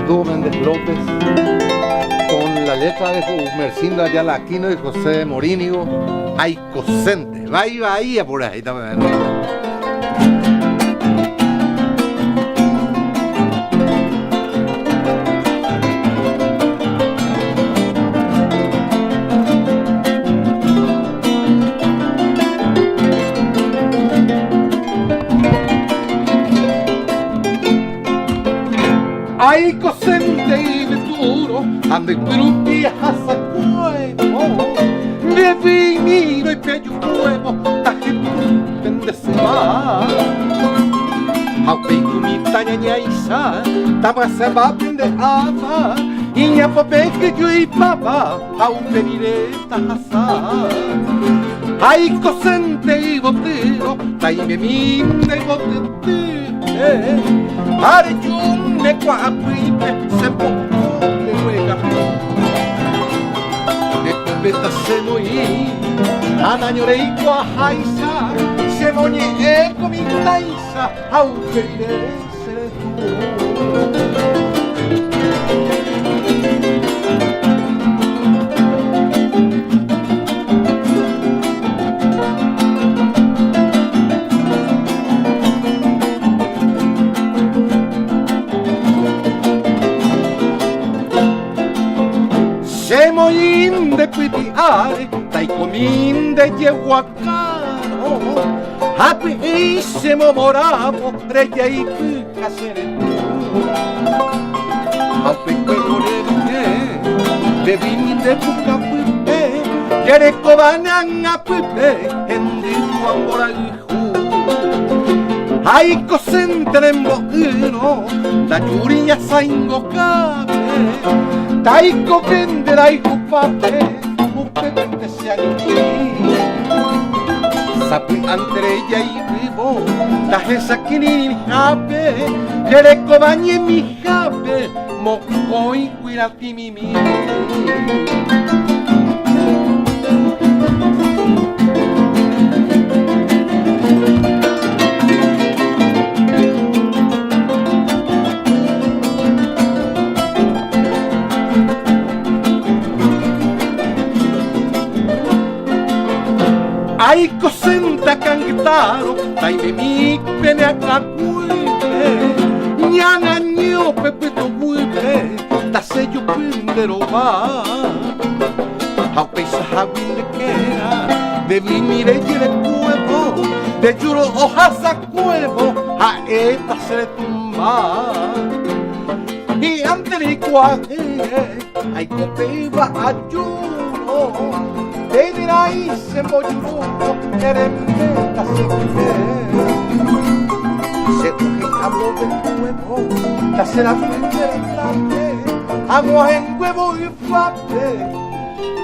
Arturo Méndez López, con la letra de Mercinda Ayala Aquino y José Morínigo, Aicocente. Bahía por ahí también. Aicocente y veturo, ande pirupia hasacuevo, de vinilo y peyucuevo, tajiputen de seba. Haupeikumita ñañaisa, tamaseba de ama, y ñapopeque yo y papa, hauperireta hasa. Aicocente y botero, taimeminde y botete, arechunne cuapipe, se poco de ruega. De copeta se moí, anañore y cuajaisa, se moñe eco mi taisa, aunque iré seré tú. Semoyin de pitiare, taikomin de yehuacano, hapi semo morabo, reya y pica seretu. Hapi cuegorete, de vin de pucapipe, yereko banan apipe, enditu amoraihu. Aicocente lemboino, da yuriya saingo cabe. Taiko vendera y jupape, upete se ayuki. Sapi entre ella y vivo, tajesa kini jape, yereko bañe mi jape, moko y cuirati mimi. Aicocente cangitaro, taime mi pene a cacuipe, ñana ño pepito buipe, ta sello pindero va. Haupeisa jabin de quera, de vimire y de cuevo, de yuro hojas a cuevo, a esta se le tumba. Y ante de cuaje, hay copeva ayuno. De dirai se moyuruco, eremeta se quede. Se coge amo de huevo, la será frente de grande, amo en huevo y fate,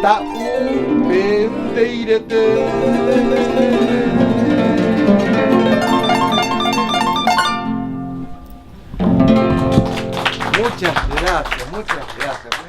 ta un pendeirete. Muchas gracias, muchas gracias.